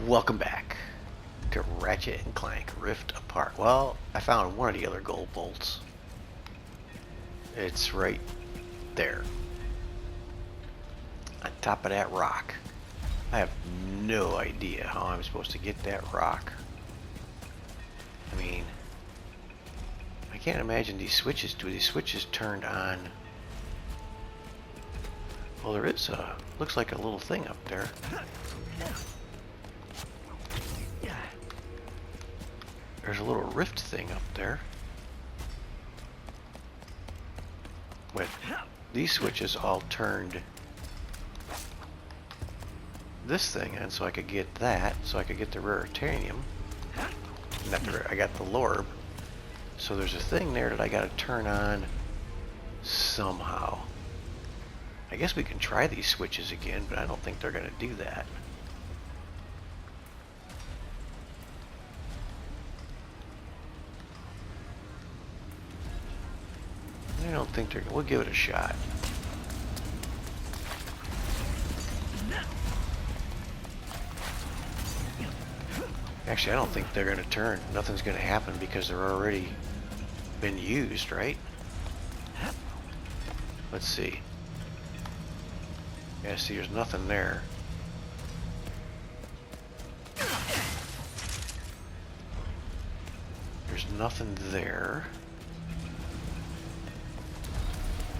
Welcome back to Ratchet and Clank Rift Apart. Well, I found one of the other gold bolts. It's right there. On top of that rock. I have no idea how I'm supposed to get that rock. I mean, I can't imagine these switches. Do these switches turned on? Well, there is a, looks like a little thing up there. There's a little rift thing up there. With these switches all turned this thing on, so I could get that, so I could get the raritanium. Not the, I got the lorb. So there's a thing there that I gotta turn on somehow. I guess we can try these switches again, but I don't think they're gonna do that. I don't think they're. We'll give it a shot. Actually, I don't think they're going to turn. Nothing's going to happen because they're already been used, right? Let's see. Yeah, see, there's nothing there. There's nothing there.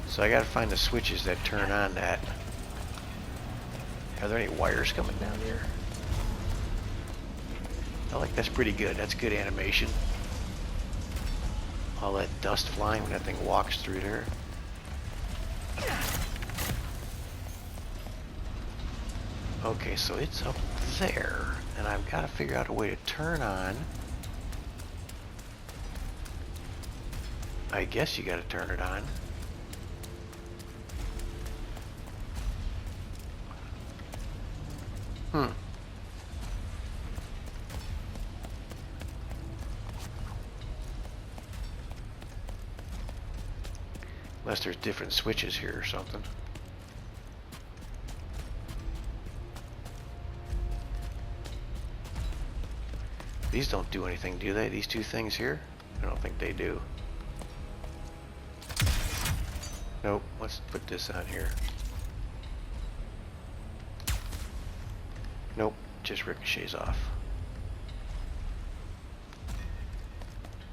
So I gotta find the switches that turn on that. Are there any wires coming down here? I like that's pretty good. That's good animation. All that dust flying when that thing walks through there. Okay, so it's up there, and I've got to figure out a way to turn on. I guess you got to turn it on. Unless there's different switches here or something. These don't do anything, do they? These two things here? I don't think they do. Nope, let's put this on here. Nope, just ricochets off.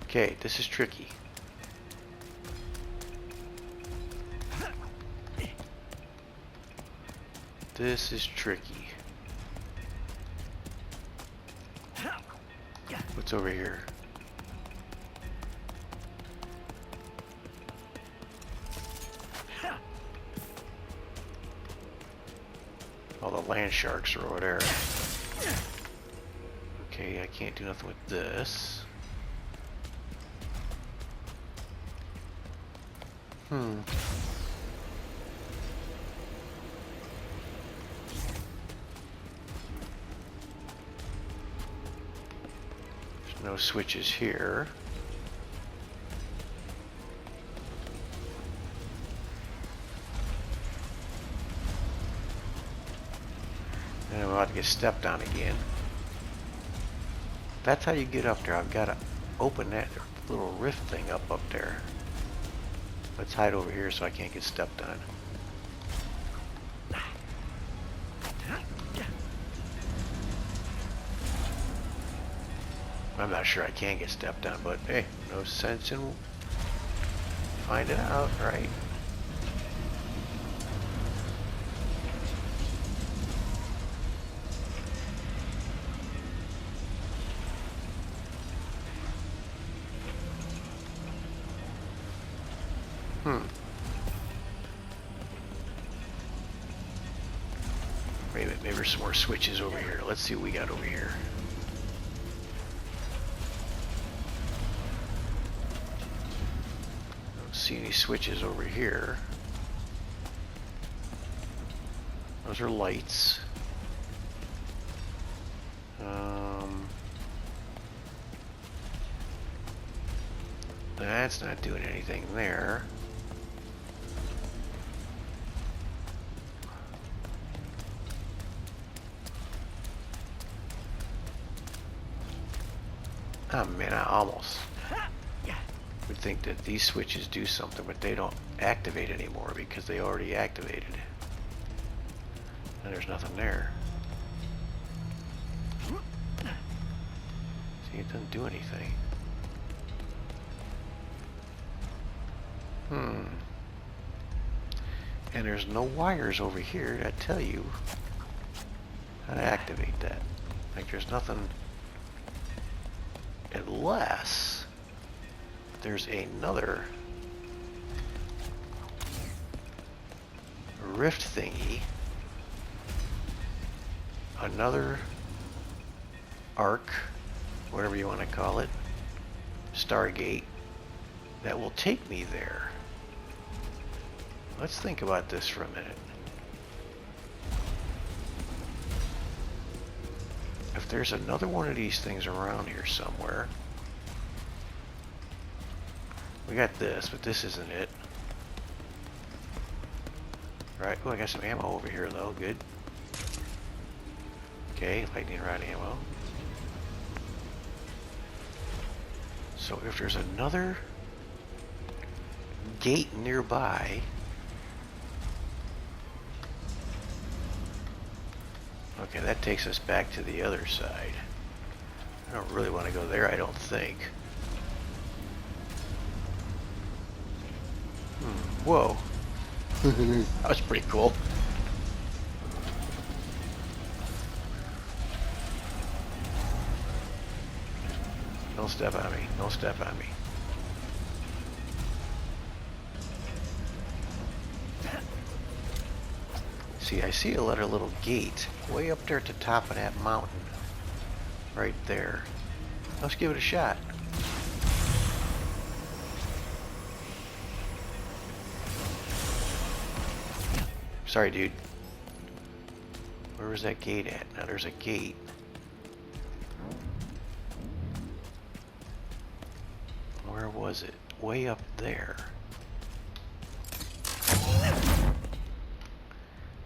Okay, this is tricky. This is tricky. What's over here? All the land sharks are over there. Okay, I can't do nothing with this. No switches here. And I'm about to get stepped on again. That's how you get up there. I've got to open that little rift thing up there. Let's hide over here so I can't get stepped on. I'm not sure I can get stepped on, but hey, no sense in finding out, right? Maybe there's some more switches over here. Let's see what we got over here. See any switches over here. Those are lights. That's not doing anything there. Oh man, I almost would think that these switches do something, but they don't activate anymore because they already activated. And there's nothing there. See, it doesn't do anything. And there's no wires over here that tell you how to activate that. Like there's nothing, unless there's another rift thingy, another arc, whatever you want to call it, Stargate, that will take me there. Let's think about this for a minute. If there's another one of these things around here somewhere, we got this, but this isn't it. Right, oh, I got some ammo over here though, good. Okay, lightning rod ammo. So if there's another gate nearby, okay, that takes us back to the other side. I don't really want to go there, I don't think. Whoa. That was pretty cool. Don't step on me. Don't step on me. See, I see a little gate way up there at the top of that mountain. Right there. Let's give it a shot. Sorry, dude. Where was that gate at? Now there's a gate. Where was it? Way up there.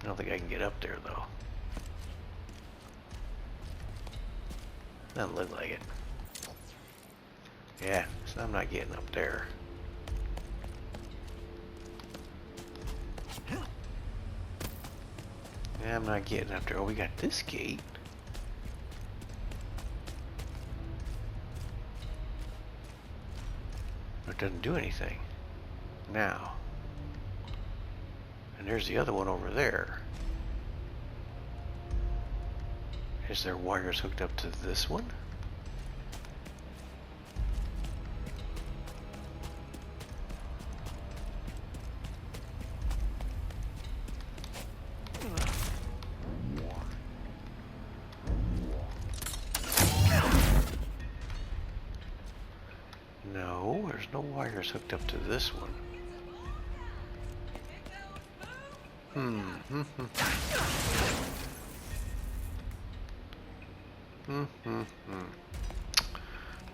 I don't think I can get up there though. Doesn't look like it. Yeah, so I'm not getting up there. Yeah, I'm not getting up there. Oh, we got this gate. It doesn't do anything. Now. And there's the other one over there. Is there wires hooked up to this one? No, there's no wires hooked up to this one.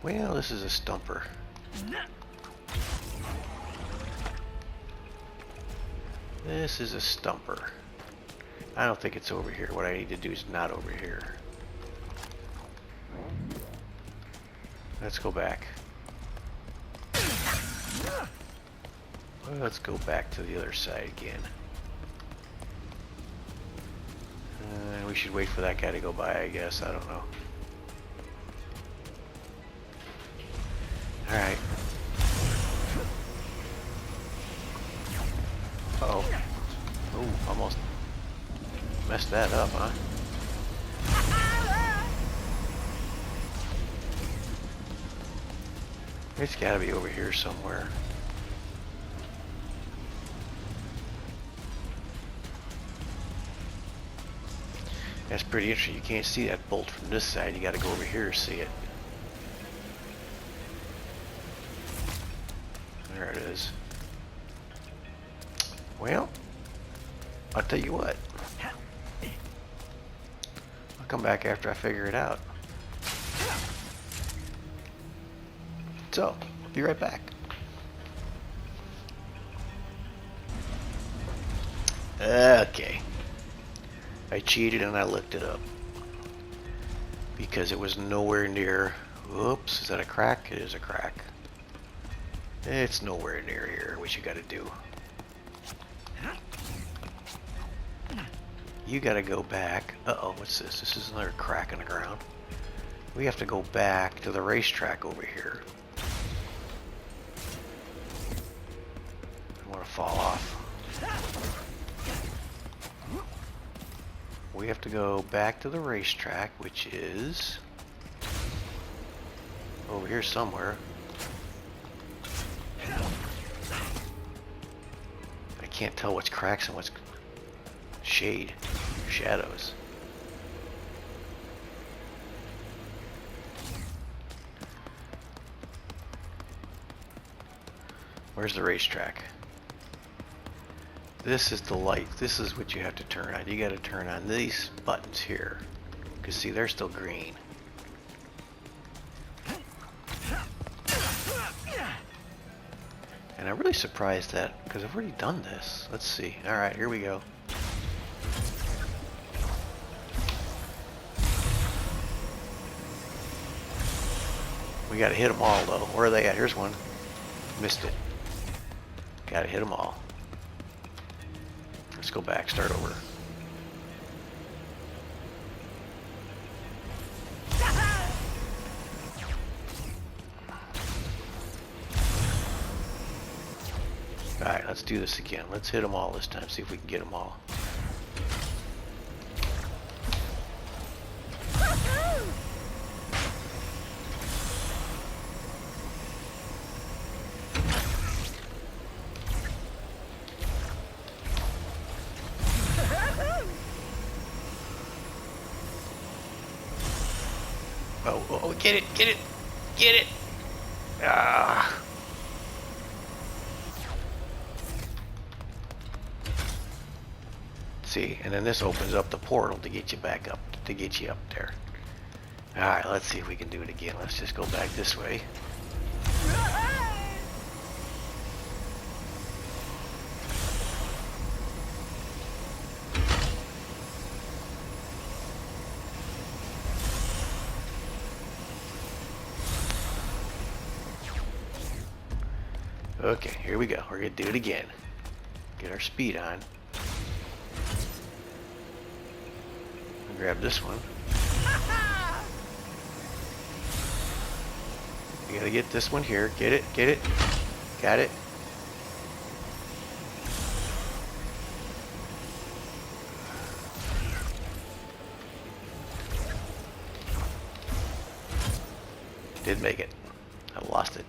Well, this is a stumper. This is a stumper. I don't think it's over here. What I need to do is not over here. Let's go back. Let's go back to the other side again. We should wait for that guy to go by, I guess. I don't know. Alright. Uh-oh. Oh, almost messed that up, huh? It's gotta be over here somewhere. That's pretty interesting. You can't see that bolt from this side. You gotta go over here to see it. There it is. Well, I'll tell you what. I'll come back after I figure it out. So, I'll be right back. Okay. I cheated and I looked it up. Because it was nowhere near Oops, is that a crack? It is a crack. It's nowhere near here, what you gotta do. You gotta go back. Uh-oh, what's this? This is another crack in the ground. We have to go back to the racetrack over here. I want to fall off. We have to go back to the racetrack, which is over here somewhere. I can't tell what's cracks and what's shade, shadows. Where's the racetrack? This is the light. This is what you have to turn on. You got to turn on these buttons here. Because see, they're still green. And I'm really surprised that, because I've already done this. Let's see. Alright, here we go. We got to hit them all, though. Where are they at? Here's one. Missed it. Got to hit them all. Let's go back, start over. Alright, let's do this again. Let's hit them all this time, see if we can get them all. Oh, get it, get it, get it! Ah. See, and then this opens up the portal to get you back up, to get you up there. Alright, let's see if we can do it again. Let's just go back this way. Okay, here we go. We're gonna do it again. Get our speed on. Grab this one. You gotta get this one here. Get it, get it. Got it. Did make it. I lost it.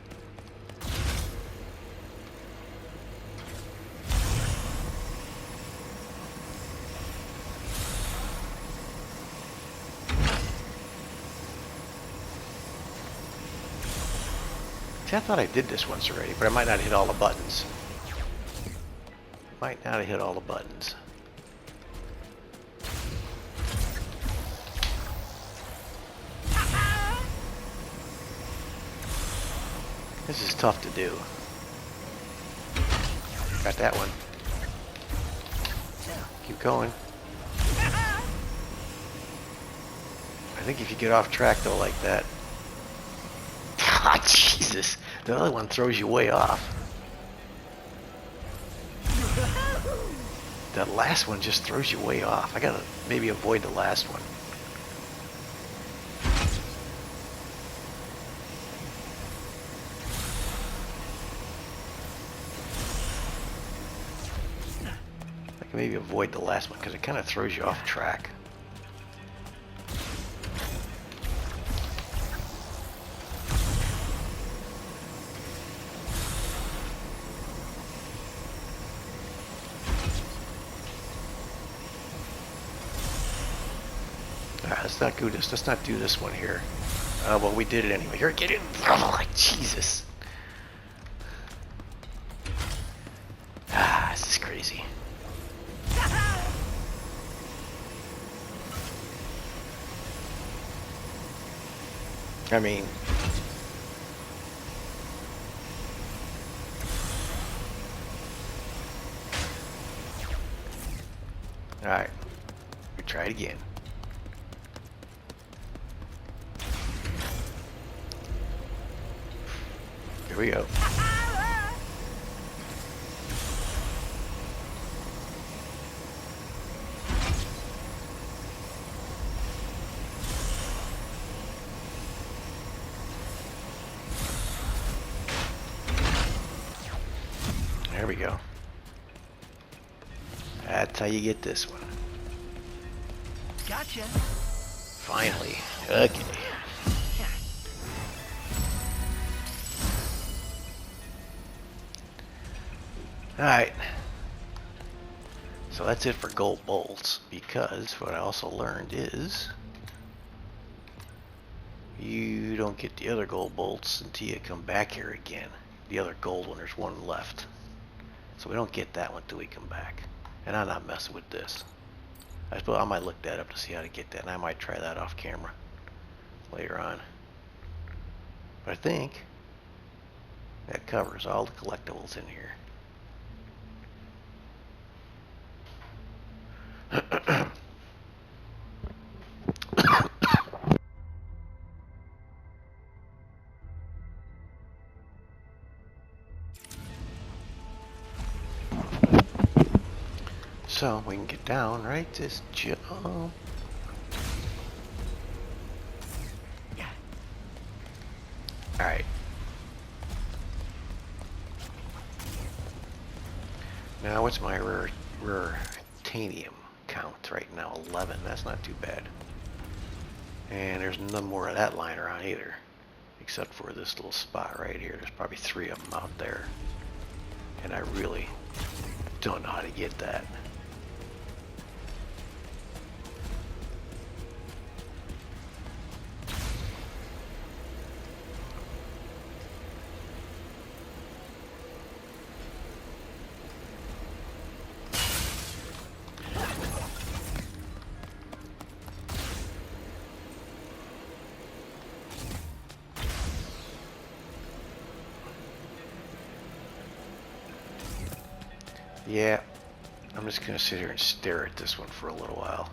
See, I thought I did this once already, but I might not hit all the buttons. Might not have hit all the buttons. This is tough to do. Got that one. Keep going. I think if you get off track though like that. Ah, Jesus. The other one throws you way off. That last one just throws you way off. I gotta maybe avoid the last one. I can maybe avoid the last one because it kind of throws you off track. Let's not do this. Let's not do this one here. Well, we did it anyway. Here, get in. Oh, Jesus. Ah, this is crazy. I mean, all right. We try it again. we go. There we go. That's how you get this one. Gotcha. Finally. Okay. Alright. So that's it for gold bolts, because what I also learned is you don't get the other gold bolts until you come back here again. The other gold one, there's one left. So we don't get that one till we come back. And I'm not messing with this. I suppose I might look that up to see how to get that, and I might try that off camera later on. But I think that covers all the collectibles in here. So we can get down, right? Just jump. Alright. Now what's my titanium count right now? 11. That's not too bad. And there's none more of that lying around either. Except for this little spot right here. There's probably 3 of them out there. And I really don't know how to get that. Yeah, I'm just going to sit here and stare at this one for a little while.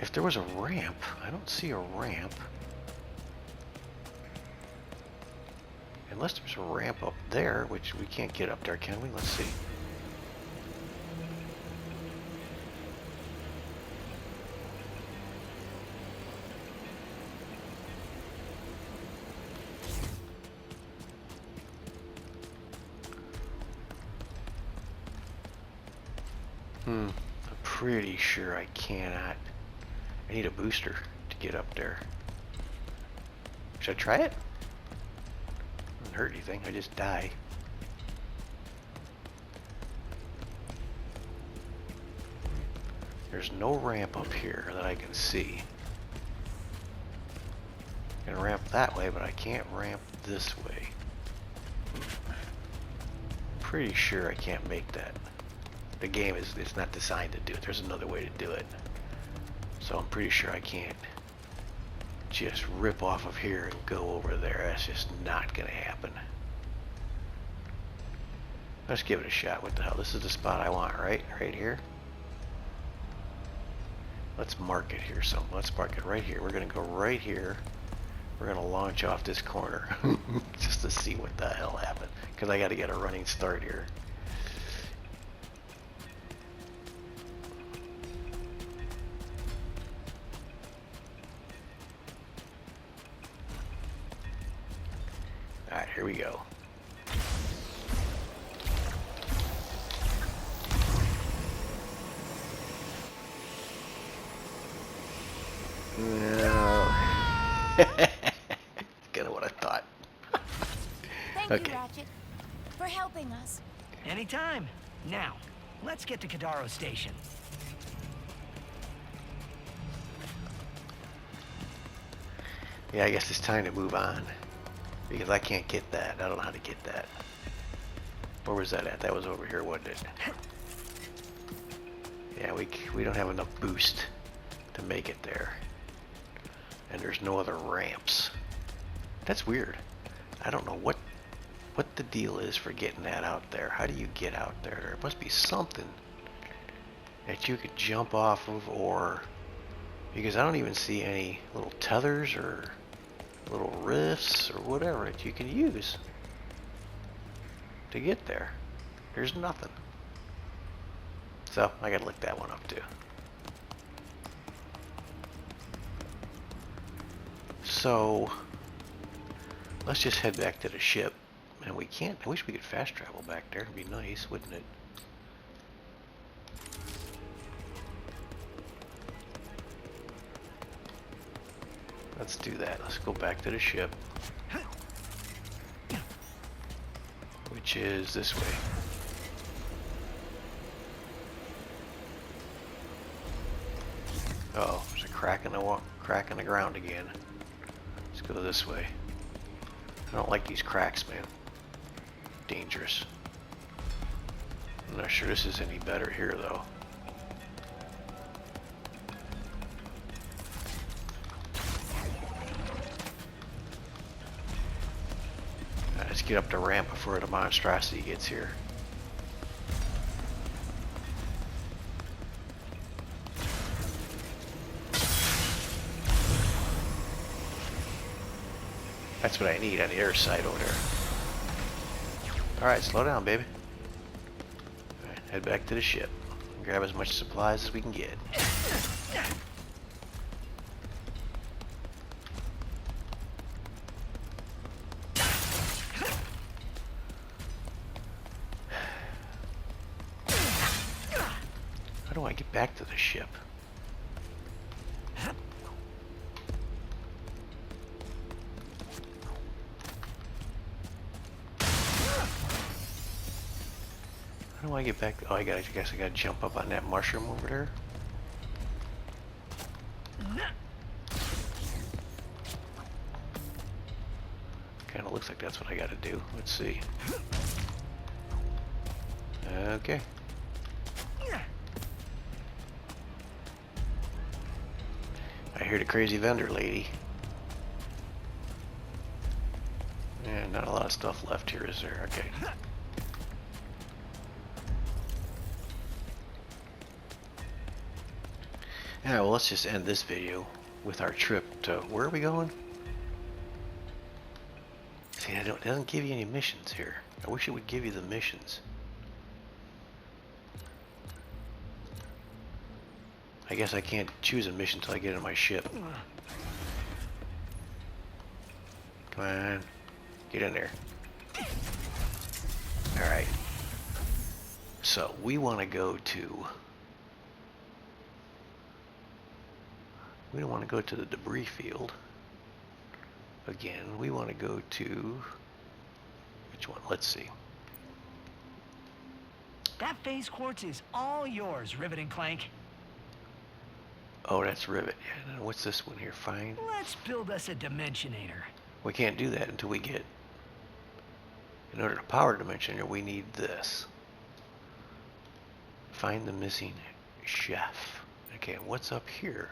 If there was a ramp, I don't see a ramp. Unless there's a ramp up there, which we can't get up there, can we? Let's see. I'm pretty sure I cannot. I need a booster to get up there. Should I try it? Doesn't hurt anything, I just die. There's no ramp up here that I can see. I can ramp that way, but I can't ramp this way. Pretty sure I can't make that. The game it's not designed to do it. There's another way to do it. So I'm pretty sure I can't just rip off of here and go over there. That's just not gonna happen. Let's give it a shot. What the hell? This is the spot I want, right? Right here. Let's mark it here. So let's mark it right here. We're gonna go right here. We're gonna launch off this corner just to see what the hell happened. Because I gotta get a running start here. Alright, here we go. No. Kind of what I thought. Thank you, Ratchet, for helping us. Anytime. Now, let's get to Kadaro Station. Yeah, I guess it's time to move on. Because I can't get that. I don't know how to get that. Where was that at? That was over here, wasn't it? Yeah, we don't have enough boost to make it there. And there's no other ramps. That's weird. I don't know what the deal is for getting that out there. How do you get out there? There must be something that you could jump off of, or because I don't even see any little tethers or little rifts or whatever that you can use to get there. There's nothing. So I gotta look that one up too. So let's just head back to the ship. And we can't. I wish we could fast travel back there. It'd be nice, wouldn't it? Let's do that. Let's go back to the ship, which is this way. Oh, there's a crack in the ground again. Let's go this way. I don't like these cracks, man. Dangerous. I'm not sure this is any better here, though. Let's get up the ramp before the monstrosity gets here. That's what I need on the other side over there. Alright, slow down, baby. Alright, head back to the ship. Grab as much supplies as we can get. How do I get back to the ship? How do I get back? Oh, I guess I gotta jump up on that mushroom over there. Kinda looks like that's what I gotta do. Let's see. Okay. I hear the crazy vendor lady. Yeah, not a lot of stuff left here, is there? Okay. Yeah, well, let's just end this video with our trip to... Where are we going? See, it doesn't give you any missions here. I wish it would give you the missions. I guess I can't choose a mission until I get in my ship. Come on. Get in there. Alright. So, we want to go to... We don't want to go to the debris field. Again, we want to go to... Which one? Let's see. That phase quartz is all yours, Rivet and Clank. Oh, that's Rivet. Yeah, no, what's this one here? Find... Let's build us a Dimensionator. We can't do that until we get... In order to power Dimensionator, we need this. Find the missing chef. Okay, what's up here?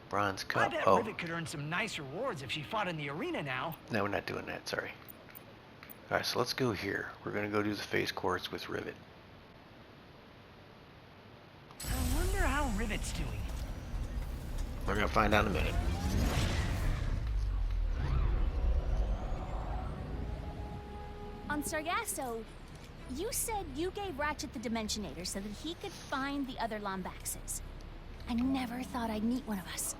Bronze cup. I bet Rivet could earn some nice rewards if she fought in the arena now. No, we're not doing that, sorry. Alright, so let's go here. We're going to go do the phase quartz with Rivet. I wonder how Rivet's doing. We're going to find out in a minute. On Sargasso, you said you gave Ratchet the Dimensionator so that he could find the other Lombaxes. I never thought I'd meet one of us.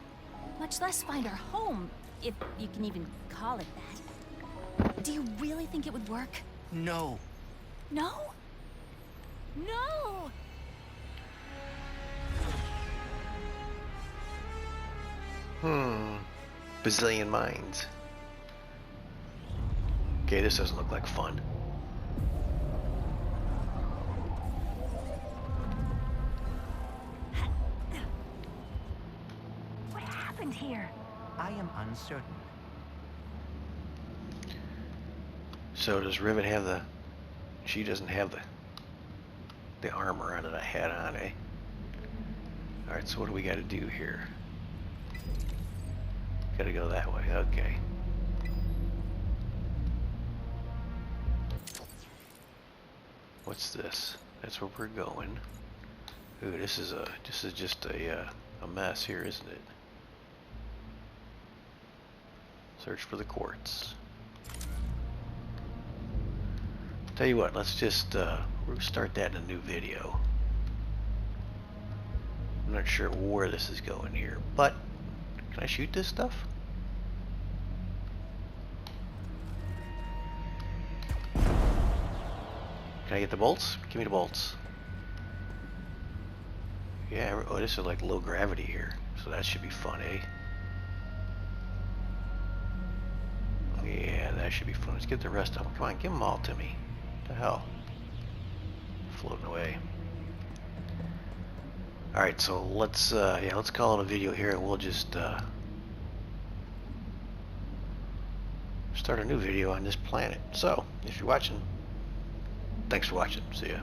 Much less find our home, if you can even call it that. Do you really think it would work? No. No? No! Bazillion mines. Okay, this doesn't look like fun. What happened here? I am uncertain. So does Rivet have the... She doesn't have the armor on that I had on, eh? Alright, so what do we got to do here? Got to go that way, okay. What's this? That's where we're going. Ooh, this is just a mess here, isn't it? Search for the quartz. Tell you what, let's just start that in a new video. I'm not sure where this is going here, but can I shoot this stuff? Can I get the bolts? Give me the bolts. Yeah, oh, this is like low gravity here, so that should be fun, eh? Yeah, that should be fun. Let's get the rest of them. Come on, give them all to me. What the hell? Floating away. Alright, so let's let's call it a video here, and we'll just start a new video on this planet. So, if you're watching, thanks for watching. See ya.